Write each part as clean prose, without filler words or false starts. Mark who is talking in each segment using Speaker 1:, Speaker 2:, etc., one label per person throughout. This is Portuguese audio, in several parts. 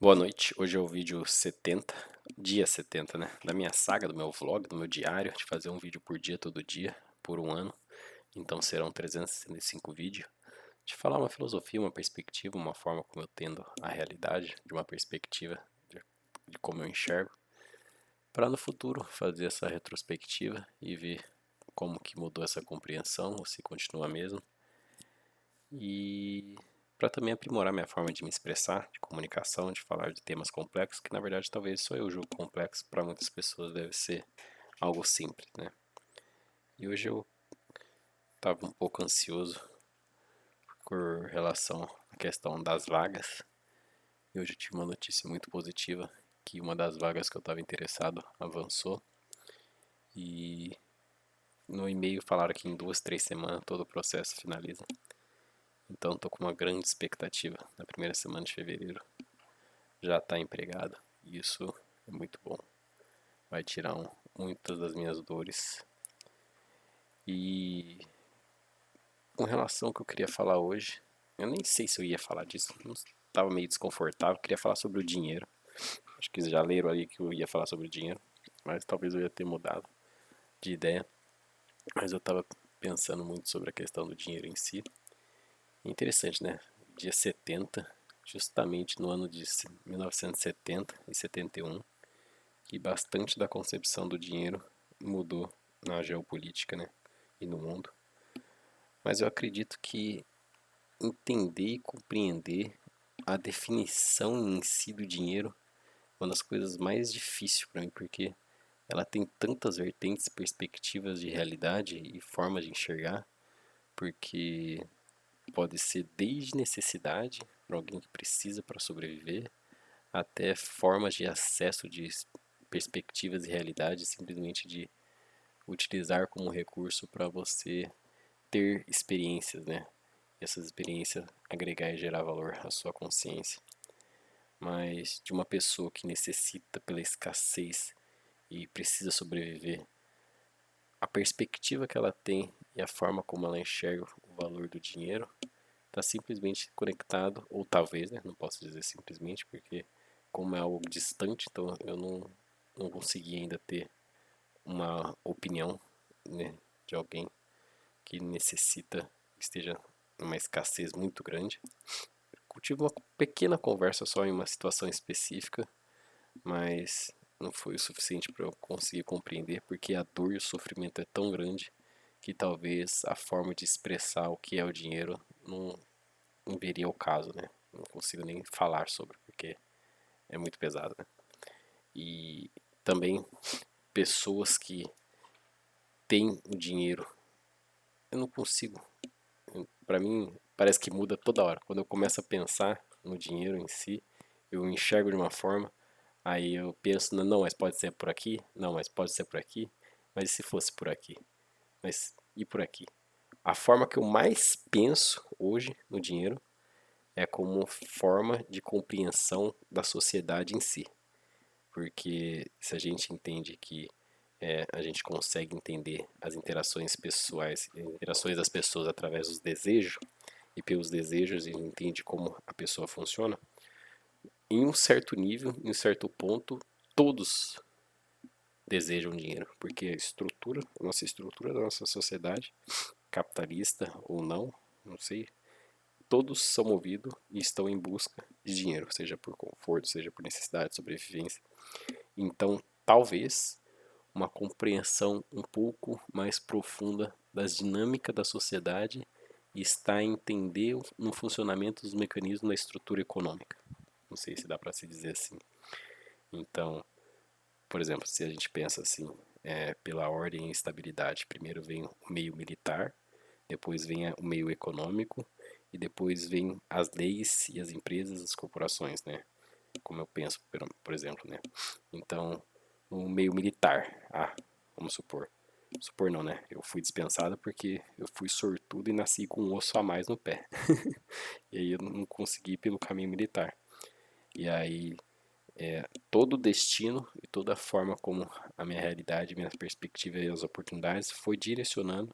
Speaker 1: Boa noite, hoje é o vídeo 70, dia 70, né? Da minha saga, do meu vlog, do meu diário, de fazer um vídeo por dia, todo dia, por um ano. Então serão 365 vídeos. De falar uma filosofia, uma perspectiva, uma forma como eu tendo a realidade, de uma perspectiva de como eu enxergo. Para no futuro fazer essa retrospectiva e ver como que mudou essa compreensão, ou se continua a mesma. E para também aprimorar minha forma de me expressar, de comunicação, de falar de temas complexos, que na verdade talvez só eu julgo complexo, para muitas pessoas deve ser algo simples, né? E hoje eu estava um pouco ansioso por relação à questão das vagas. E hoje eu tive uma notícia muito positiva, que uma das vagas que eu estava interessado avançou. E no e-mail falaram que em 2, 3 semanas todo o processo finaliza. Então estou com uma grande expectativa na primeira semana de fevereiro já está empregado. E isso é muito bom. Vai tirar muitas das minhas dores. E com relação ao que eu queria falar hoje, eu nem sei se eu ia falar disso. Estava meio desconfortável. Queria falar sobre o dinheiro. Acho que já leram ali que eu ia falar sobre o dinheiro. Mas talvez eu ia ter mudado de ideia. Mas eu estava pensando muito sobre a questão do dinheiro em si. É interessante, né? Dia 70, justamente no ano de 1970 e 71, que bastante da concepção do dinheiro mudou na geopolítica, né, e no mundo. Mas eu acredito que entender e compreender a definição em si do dinheiro é uma das coisas mais difíceis para mim, porque ela tem tantas vertentes, perspectivas de realidade e formas de enxergar, porque pode ser desde necessidade para alguém que precisa para sobreviver, até formas de acesso de perspectivas e realidades simplesmente de utilizar como recurso para você ter experiências, né? E essas experiências agregar e gerar valor à sua consciência. Mas de uma pessoa que necessita pela escassez e precisa sobreviver, a perspectiva que ela tem e a forma como ela enxerga o valor do dinheiro está simplesmente conectado, ou talvez, né? Não posso dizer simplesmente, porque como é algo distante, então eu não consegui ainda ter uma opinião, né, de alguém que necessita, que esteja numa escassez muito grande. Eu tive uma pequena conversa só em uma situação específica, mas não foi o suficiente para eu conseguir compreender porque a dor e o sofrimento é tão grande que talvez a forma de expressar o que é o dinheiro não veria o caso, né? Não consigo nem falar sobre porque é muito pesado, né? E também pessoas que têm o dinheiro, eu não consigo. Para mim, parece que muda toda hora. Quando eu começo a pensar no dinheiro em si, eu enxergo de uma forma, aí eu penso, não, mas pode ser por aqui, não, mas pode ser por aqui, mas e se fosse por aqui? Mas e por aqui? A forma que eu mais penso hoje no dinheiro é como forma de compreensão da sociedade em si. Porque se a gente entende que a gente consegue entender as interações pessoais, interações das pessoas através dos desejos, e pelos desejos e entende como a pessoa funciona, em um certo nível, em um certo ponto, todos desejam dinheiro, porque a nossa estrutura da nossa sociedade, capitalista ou não sei, todos são movidos e estão em busca de dinheiro, seja por conforto, seja por necessidade, sobrevivência. Então, talvez uma compreensão um pouco mais profunda das dinâmicas da sociedade está a entender no funcionamento dos mecanismos da estrutura econômica. Não sei se dá para se dizer assim. Então, por exemplo, se a gente pensa assim, pela ordem e estabilidade, primeiro vem o meio militar, depois vem o meio econômico e depois vem as leis e as empresas, as corporações, né? Como eu penso, por exemplo, né? Então, no meio militar, vamos supor não, né? Eu fui dispensado porque eu fui sortudo e nasci com um osso a mais no pé. E aí eu não consegui ir pelo caminho militar. E aí todo o destino e toda a forma como a minha realidade, minha perspectiva e as oportunidades foi direcionando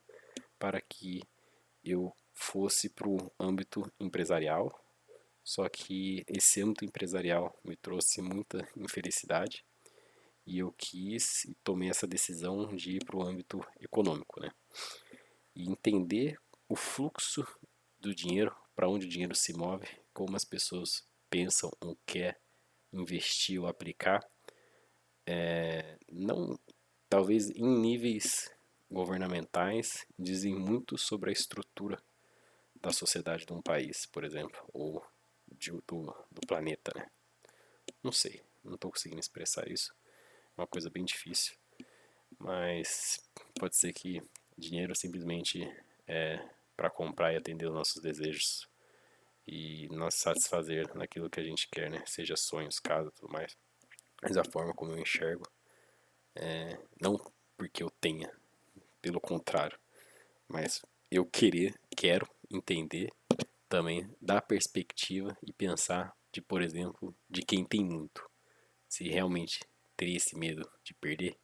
Speaker 1: para que eu fosse para o âmbito empresarial, Só que esse âmbito empresarial me trouxe muita infelicidade e eu quis e tomei essa decisão de ir para o âmbito econômico, né? E entender o fluxo do dinheiro, para onde o dinheiro se move, como as pessoas pensam ou quer investir ou aplicar, não talvez em níveis governamentais, dizem muito sobre a estrutura da sociedade de um país, por exemplo, ou do planeta, né? Não sei, não estou conseguindo expressar isso. É uma coisa bem difícil, mas pode ser que dinheiro simplesmente é para comprar e atender os nossos desejos e nos satisfazer naquilo que a gente quer, né? Seja sonhos, casa, tudo mais. Mas a forma como eu enxergo, não porque eu tenha, pelo contrário, mas eu quero entender também da perspectiva e pensar de, por exemplo, de quem tem muito. Se realmente teria esse medo de perder,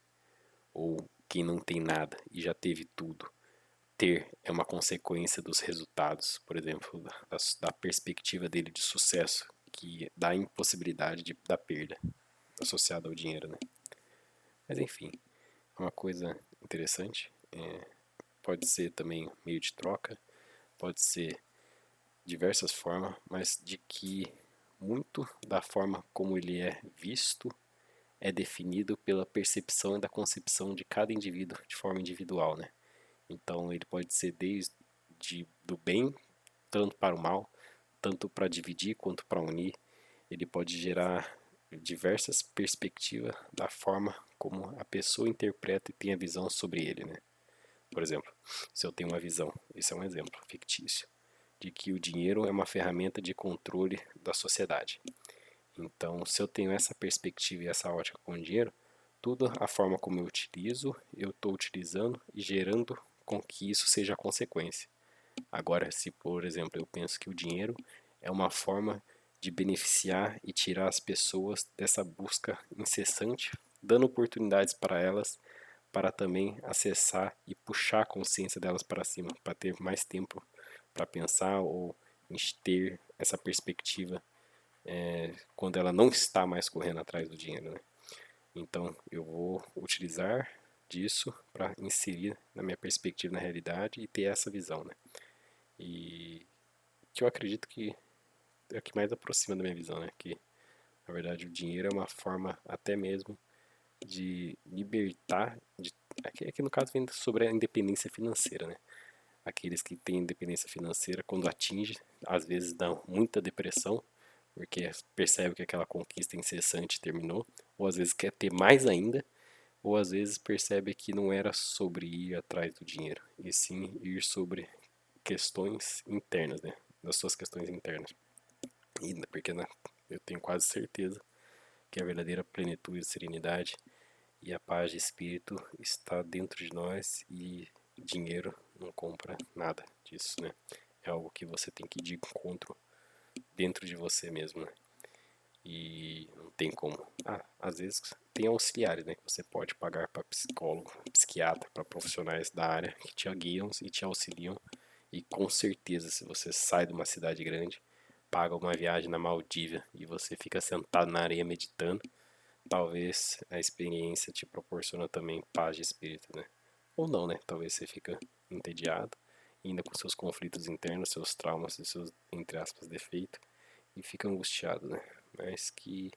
Speaker 1: ou quem não tem nada e já teve tudo. Ter é uma consequência dos resultados, por exemplo, da perspectiva dele de sucesso, que dá a impossibilidade da perda associada ao dinheiro, né? Mas enfim, é uma coisa interessante. Pode ser também meio de troca, pode ser diversas formas, mas de que muito da forma como ele é visto é definido pela percepção e da concepção de cada indivíduo de forma individual, né? Então ele pode ser desde do bem, tanto para o mal, tanto para dividir quanto para unir. Ele pode gerar diversas perspectivas da forma como a pessoa interpreta e tem a visão sobre ele, né? Por exemplo, se eu tenho uma visão, esse é um exemplo fictício, de que o dinheiro é uma ferramenta de controle da sociedade. Então, se eu tenho essa perspectiva e essa ótica com o dinheiro, tudo a forma como eu utilizo, eu estou utilizando e gerando com que isso seja a consequência. Agora, se por exemplo eu penso que o dinheiro é uma forma de beneficiar e tirar as pessoas dessa busca incessante, dando oportunidades para elas para também acessar e puxar a consciência delas para cima, para ter mais tempo para pensar ou ter essa perspectiva quando ela não está mais correndo atrás do dinheiro, né? Então eu vou utilizar disso para inserir na minha perspectiva na realidade e ter essa visão, né? E que eu acredito que é o que mais aproxima da minha visão, né? Que na verdade o dinheiro é uma forma até mesmo de libertar, aqui no caso vem sobre a independência financeira, né? Aqueles que têm independência financeira, quando atinge, às vezes dão muita depressão, porque percebe que aquela conquista incessante terminou, ou às vezes quer ter mais ainda, ou às vezes percebe que não era sobre ir atrás do dinheiro, e sim ir sobre questões internas, né? Das suas questões internas. E porque né, eu tenho quase certeza que a verdadeira plenitude, serenidade e a paz de espírito está dentro de nós e dinheiro não compra nada disso, né? É algo que você tem que ir de encontro dentro de você mesmo, né? E não tem como. Às vezes tem auxiliares, né? Que você pode pagar para psicólogo, psiquiatra, para profissionais da área que te guiam e te auxiliam. E com certeza, se você sai de uma cidade grande, paga uma viagem na Maldívia e você fica sentado na areia meditando, talvez a experiência te proporciona também paz de espírito, né? Ou não, né? Talvez você fica entediado, ainda com seus conflitos internos, seus traumas e seus, entre aspas, defeitos, e fica angustiado, né? Mas que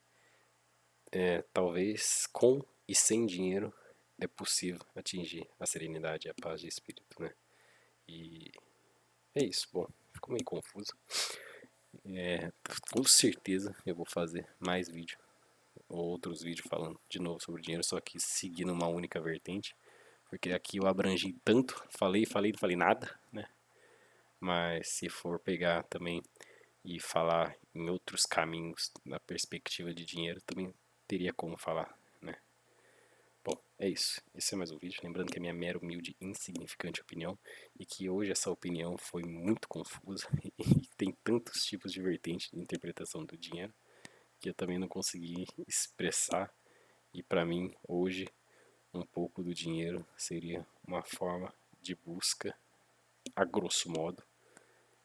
Speaker 1: talvez com e sem dinheiro é possível atingir a serenidade e a paz de espírito, né? E é isso. Bom, ficou meio confuso. Com certeza eu vou fazer mais vídeo ou outros vídeos falando de novo sobre dinheiro, só que seguindo uma única vertente, porque aqui eu abrangi tanto, falei, não falei nada, né? Mas se for pegar também e falar em outros caminhos na perspectiva de dinheiro, também teria como falar, né? Bom, é isso. Esse é mais um vídeo. Lembrando que é minha mera, humilde e insignificante opinião e que hoje essa opinião foi muito confusa e tem tantos tipos de vertente de interpretação do dinheiro que eu também não consegui expressar. E para mim, hoje, um pouco do dinheiro seria uma forma de busca, a grosso modo,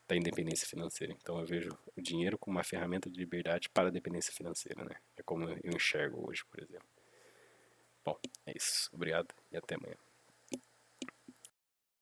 Speaker 1: da independência financeira. Então eu vejo o dinheiro como uma ferramenta de liberdade para a dependência financeira, né? É como eu enxergo hoje, por exemplo. Bom, é isso. Obrigado e até amanhã.